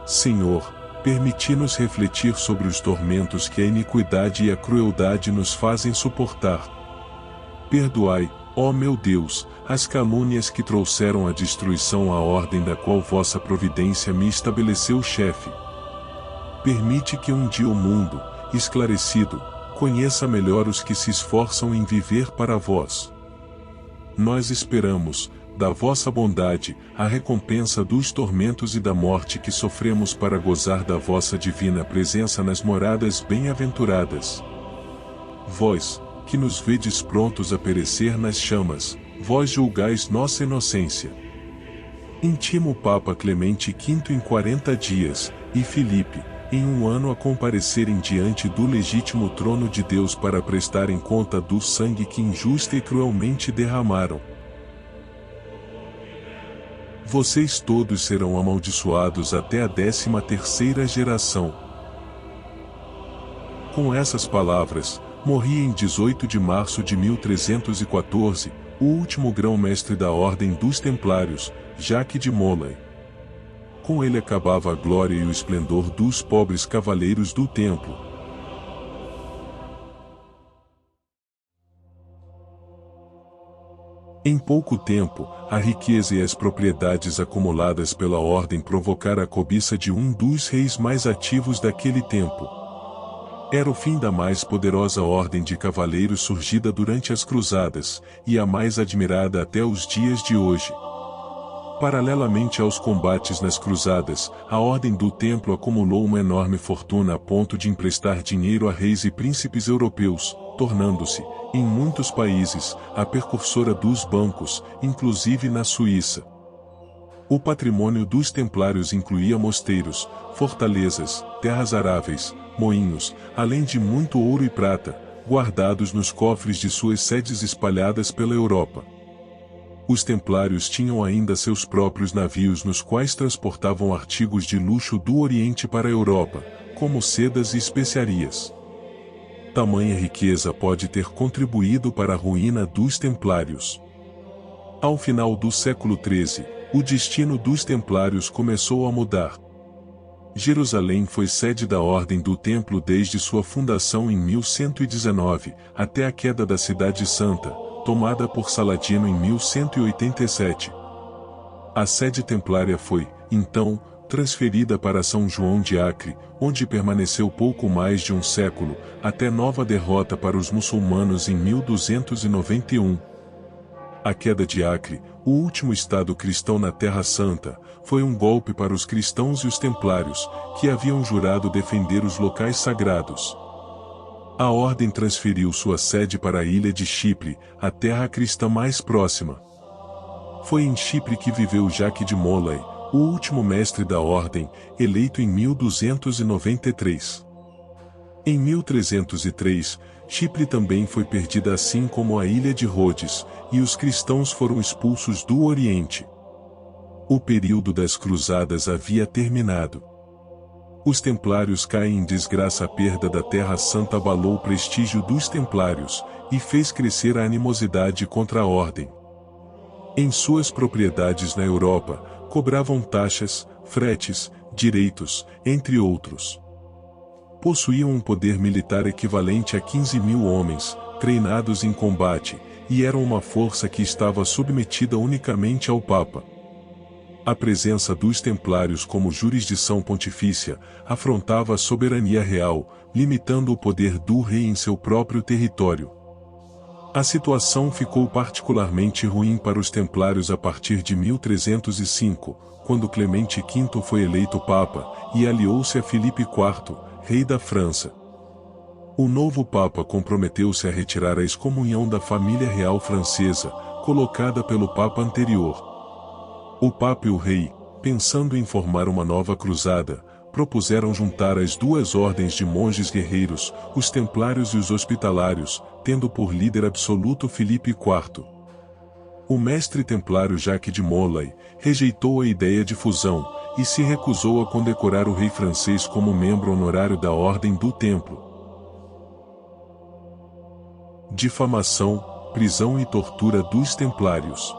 Senhor, permiti-nos refletir sobre os tormentos que a iniquidade e a crueldade nos fazem suportar. Perdoai, ó meu Deus, as calúnias que trouxeram a destruição à ordem da qual vossa providência me estabeleceu chefe. Permite que um dia o mundo, esclarecido, conheça melhor os que se esforçam em viver para vós. Nós esperamos, da vossa bondade, a recompensa dos tormentos e da morte que sofremos para gozar da vossa divina presença nas moradas bem-aventuradas. Vós, que nos vedes prontos a perecer nas chamas, vós julgais nossa inocência. Intimo o Papa Clemente V em 40 dias, e Filipe, em 1 ano a comparecerem diante do legítimo trono de Deus para prestarem conta do sangue que injusta e cruelmente derramaram. Vocês todos serão amaldiçoados até a 13ª geração. Com essas palavras, morria em 18 de março de 1314, o último grão-mestre da Ordem dos Templários, Jacques de Molay. Com ele acabava a glória e o esplendor dos pobres cavaleiros do templo. Em pouco tempo, a riqueza e as propriedades acumuladas pela ordem provocaram a cobiça de um dos reis mais ativos daquele tempo. Era o fim da mais poderosa ordem de cavaleiros surgida durante as cruzadas, e a mais admirada até os dias de hoje. Paralelamente aos combates nas cruzadas, a Ordem do Templo acumulou uma enorme fortuna a ponto de emprestar dinheiro a reis e príncipes europeus, tornando-se, em muitos países, a precursora dos bancos, inclusive na Suíça. O patrimônio dos templários incluía mosteiros, fortalezas, terras aráveis, moinhos, além de muito ouro e prata, guardados nos cofres de suas sedes espalhadas pela Europa. Os templários tinham ainda seus próprios navios nos quais transportavam artigos de luxo do Oriente para a Europa, como sedas e especiarias. Tamanha riqueza pode ter contribuído para a ruína dos templários. Ao final do século XIII, o destino dos templários começou a mudar. Jerusalém foi sede da Ordem do Templo desde sua fundação em 1119, até a queda da Cidade Santa, tomada por Saladino em 1187. A sede templária foi, então, transferida para São João de Acre, onde permaneceu pouco mais de um século, até nova derrota para os muçulmanos em 1291. A queda de Acre, o último estado cristão na Terra Santa, foi um golpe para os cristãos e os templários, que haviam jurado defender os locais sagrados. A ordem transferiu sua sede para a ilha de Chipre, a terra cristã mais próxima. Foi em Chipre que viveu Jacques de Molay, o último mestre da ordem, eleito em 1293. Em 1303, Chipre também foi perdida assim como a ilha de Rhodes, e os cristãos foram expulsos do Oriente. O período das cruzadas havia terminado. Os templários caem em desgraça. A perda da Terra Santa abalou o prestígio dos templários, e fez crescer a animosidade contra a ordem. Em suas propriedades na Europa, cobravam taxas, fretes, direitos, entre outros. Possuíam um poder militar equivalente a 15.000 homens, treinados em combate, e eram uma força que estava submetida unicamente ao Papa. A presença dos templários como jurisdição pontifícia afrontava a soberania real, limitando o poder do rei em seu próprio território. A situação ficou particularmente ruim para os templários a partir de 1305, quando Clemente V foi eleito Papa, e aliou-se a Filipe IV, rei da França. O novo Papa comprometeu-se a retirar a excomunhão da família real francesa, colocada pelo Papa anterior. O Papa e o rei, pensando em formar uma nova cruzada, propuseram juntar as duas ordens de monges guerreiros, os templários e os hospitalários, tendo por líder absoluto Filipe IV. O mestre templário Jacques de Molay rejeitou a ideia de fusão, e se recusou a condecorar o rei francês como membro honorário da Ordem do Templo. Difamação, prisão e tortura dos templários.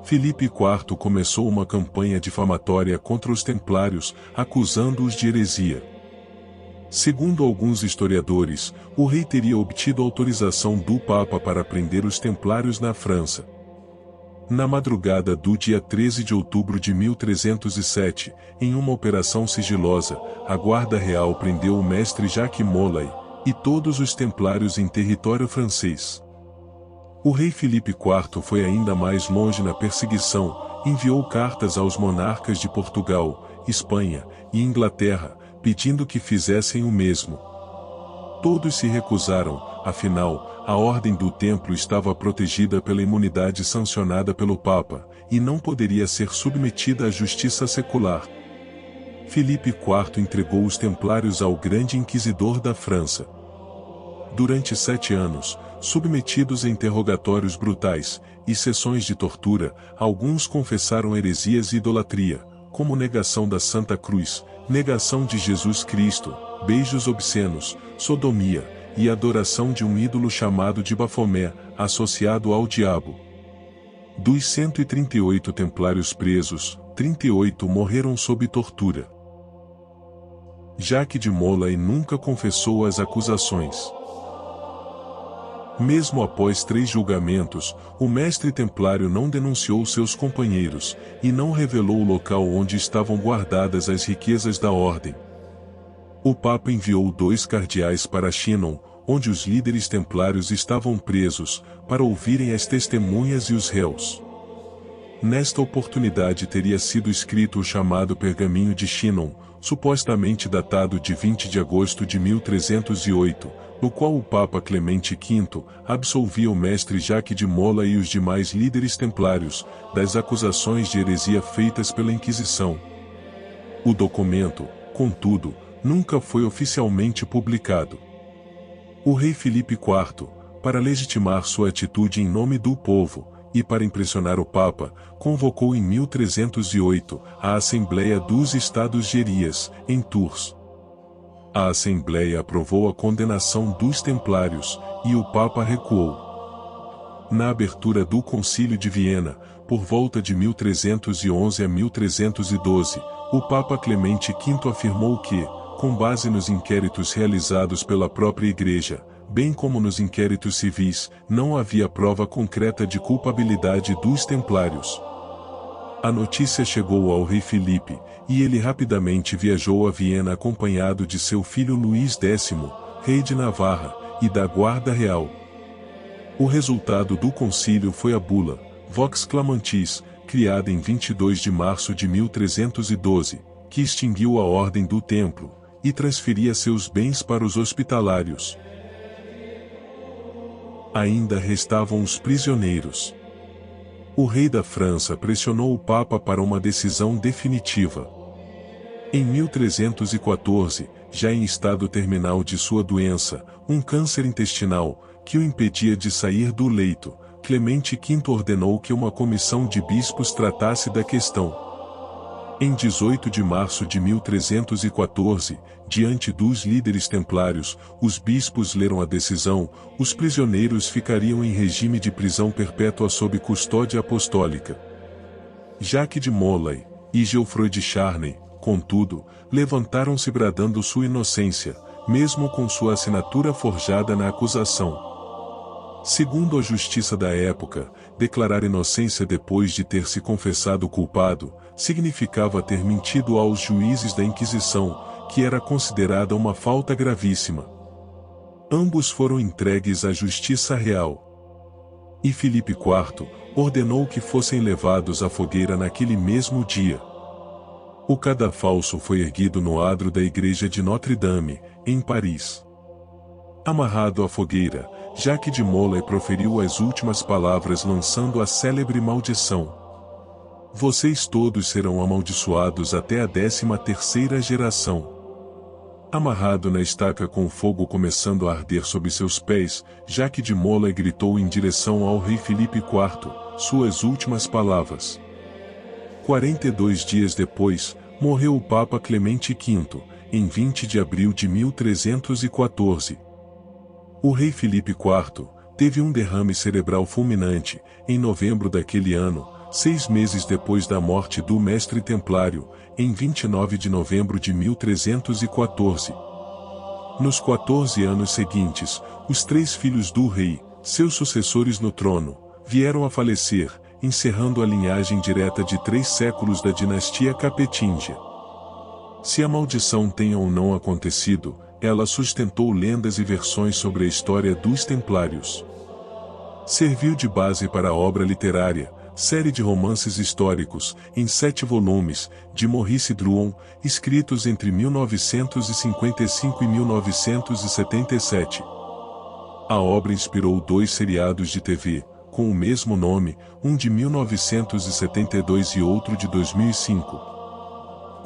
Filipe IV começou uma campanha difamatória contra os templários, acusando-os de heresia. Segundo alguns historiadores, o rei teria obtido autorização do Papa para prender os templários na França. Na madrugada do dia 13 de outubro de 1307, em uma operação sigilosa, a Guarda Real prendeu o mestre Jacques Molay e todos os templários em território francês. O rei Filipe IV foi ainda mais longe na perseguição, enviou cartas aos monarcas de Portugal, Espanha e Inglaterra, pedindo que fizessem o mesmo. Todos se recusaram, afinal, a ordem do templo estava protegida pela imunidade sancionada pelo Papa, e não poderia ser submetida à justiça secular. Filipe IV entregou os templários ao grande inquisidor da França. Durante 7 anos, submetidos a interrogatórios brutais e sessões de tortura, alguns confessaram heresias e idolatria, como negação da Santa Cruz, negação de Jesus Cristo, beijos obscenos, sodomia, e adoração de um ídolo chamado de Bafomé, associado ao diabo. Dos 138 templários presos, 38 morreram sob tortura. Jacques de Molay nunca confessou as acusações. Mesmo após 3 julgamentos, o mestre templário não denunciou seus companheiros, e não revelou o local onde estavam guardadas as riquezas da ordem. O Papa enviou 2 cardeais para Chinon, onde os líderes templários estavam presos, para ouvirem as testemunhas e os réus. Nesta oportunidade teria sido escrito o chamado Pergaminho de Chinon, supostamente datado de 20 de agosto de 1308, no qual o Papa Clemente V absolvia o mestre Jacques de Molay e os demais líderes templários das acusações de heresia feitas pela Inquisição. O documento, contudo, nunca foi oficialmente publicado. O rei Filipe IV, para legitimar sua atitude em nome do povo, e para impressionar o Papa, convocou em 1308 a Assembleia dos Estados Gerias, em Tours. A Assembleia aprovou a condenação dos templários, e o Papa recuou. Na abertura do Concílio de Viena, por volta de 1311 a 1312, o Papa Clemente V afirmou que, com base nos inquéritos realizados pela própria Igreja, bem como nos inquéritos civis, não havia prova concreta de culpabilidade dos templários. A notícia chegou ao rei Filipe, e ele rapidamente viajou a Viena acompanhado de seu filho Luís X, rei de Navarra, e da Guarda Real. O resultado do concílio foi a bula, Vox Clamantis, criada em 22 de março de 1312, que extinguiu a ordem do templo, e transferia seus bens para os hospitalários. Ainda restavam os prisioneiros. O rei da França pressionou o Papa para uma decisão definitiva. Em 1314, já em estado terminal de sua doença, um câncer intestinal, que o impedia de sair do leito, Clemente V ordenou que uma comissão de bispos tratasse da questão. Em 18 de março de 1314, diante dos líderes templários, os bispos leram a decisão: os prisioneiros ficariam em regime de prisão perpétua sob custódia apostólica. Jacques de Molay e Geoffroy de Charnay, contudo, levantaram-se bradando sua inocência, mesmo com sua assinatura forjada na acusação. Segundo a justiça da época, declarar inocência depois de ter se confessado culpado, significava ter mentido aos juízes da Inquisição, que era considerada uma falta gravíssima. Ambos foram entregues à justiça real. E Filipe IV ordenou que fossem levados à fogueira naquele mesmo dia. O cadafalso foi erguido no adro da igreja de Notre-Dame, em Paris. Amarrado à fogueira, Jacques de Molay proferiu as últimas palavras lançando a célebre maldição: vocês todos serão amaldiçoados até a 13ª geração. Amarrado na estaca com o fogo começando a arder sob seus pés, Jacques de Molay gritou em direção ao rei Filipe IV, suas últimas palavras. 42 dias depois, morreu o Papa Clemente V, em 20 de abril de 1314. O rei Filipe IV teve um derrame cerebral fulminante, em novembro daquele ano, 6 meses depois da morte do mestre templário, em 29 de novembro de 1314. Nos 14 anos seguintes, os 3 filhos do rei, seus sucessores no trono, vieram a falecer, encerrando a linhagem direta de 3 séculos da dinastia Capetinga. Se a maldição tenha ou não acontecido, ela sustentou lendas e versões sobre a história dos Templários. Serviu de base para a obra literária, série de romances históricos, em 7 volumes, de Maurice Druon, escritos entre 1955 e 1977. A obra inspirou 2 seriados de TV, com o mesmo nome, um de 1972 e outro de 2005.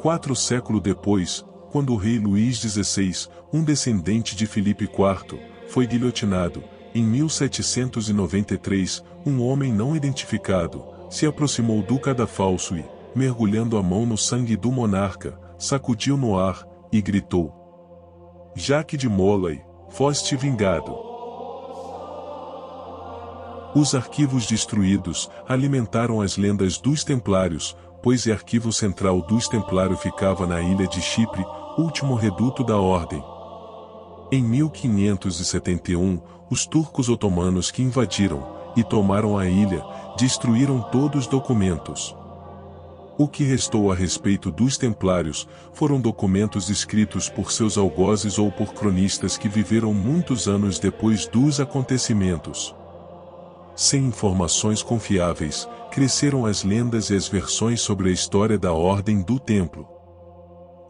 4 séculos depois, quando o rei Luís XVI, um descendente de Filipe IV, foi guilhotinado, em 1793, um homem não identificado se aproximou do cadafalso e, mergulhando a mão no sangue do monarca, sacudiu no ar e gritou: "Jacques de Molay, foste vingado." Os arquivos destruídos alimentaram as lendas dos Templários, pois o arquivo central dos Templários ficava na ilha de Chipre, último reduto da ordem. Em 1571, os turcos otomanos que invadiram e tomaram a ilha, destruíram todos os documentos. O que restou a respeito dos Templários foram documentos escritos por seus algozes ou por cronistas que viveram muitos anos depois dos acontecimentos. Sem informações confiáveis, cresceram as lendas e as versões sobre a história da Ordem do Templo.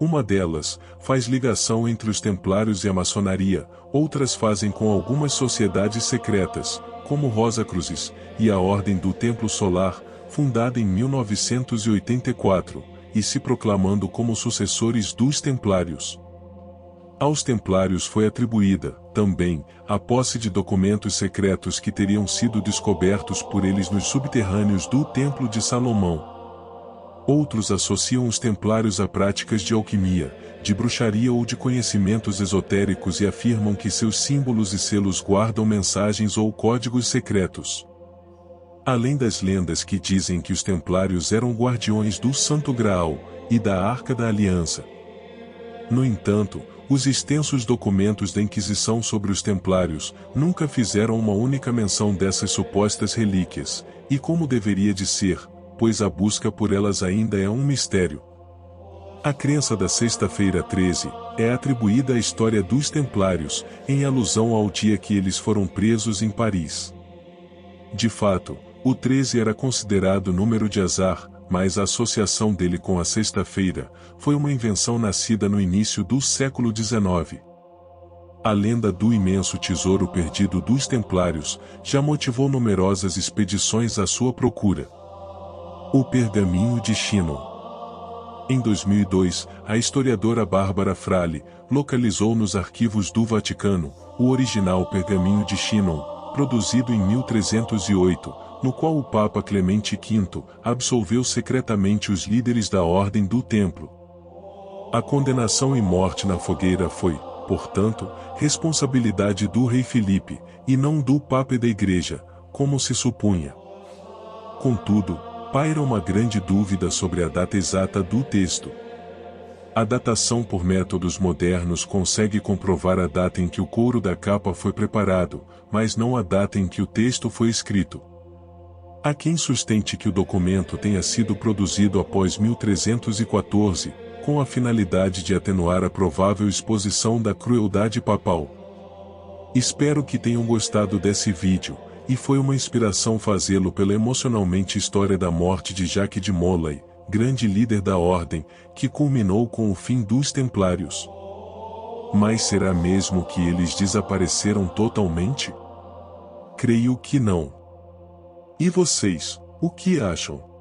Uma delas faz ligação entre os Templários e a maçonaria, outras fazem com algumas sociedades secretas, como Rosacruzes, e a Ordem do Templo Solar, fundada em 1984, e se proclamando como sucessores dos Templários. Aos Templários foi atribuída, também, a posse de documentos secretos que teriam sido descobertos por eles nos subterrâneos do Templo de Salomão. Outros associam os Templários a práticas de alquimia, de bruxaria ou de conhecimentos esotéricos e afirmam que seus símbolos e selos guardam mensagens ou códigos secretos. Além das lendas que dizem que os Templários eram guardiões do Santo Graal e da Arca da Aliança. No entanto, os extensos documentos da Inquisição sobre os Templários nunca fizeram uma única menção dessas supostas relíquias, e como deveria de ser, pois a busca por elas ainda é um mistério. A crença da Sexta-feira 13 é atribuída à história dos Templários, em alusão ao dia que eles foram presos em Paris. De fato, o 13 era considerado número de azar, mas a associação dele com a Sexta-feira foi uma invenção nascida no início do século XIX. A lenda do imenso tesouro perdido dos Templários já motivou numerosas expedições à sua procura. O Pergaminho de Chinon. Em 2002, a historiadora Bárbara Frale localizou nos arquivos do Vaticano o original Pergaminho de Chinon, produzido em 1308, no qual o Papa Clemente V absolveu secretamente os líderes da Ordem do Templo. A condenação e morte na fogueira foi, portanto, responsabilidade do rei Filipe, e não do Papa e da Igreja, como se supunha. Contudo, paira uma grande dúvida sobre a data exata do texto. A datação por métodos modernos consegue comprovar a data em que o couro da capa foi preparado, mas não a data em que o texto foi escrito. Há quem sustente que o documento tenha sido produzido após 1314, com a finalidade de atenuar a provável exposição da crueldade papal. Espero que tenham gostado desse vídeo, e foi uma inspiração fazê-lo pela emocionalmente história da morte de Jacques de Molay, grande líder da Ordem, que culminou com o fim dos Templários. Mas será mesmo que eles desapareceram totalmente? Creio que não. E vocês, o que acham?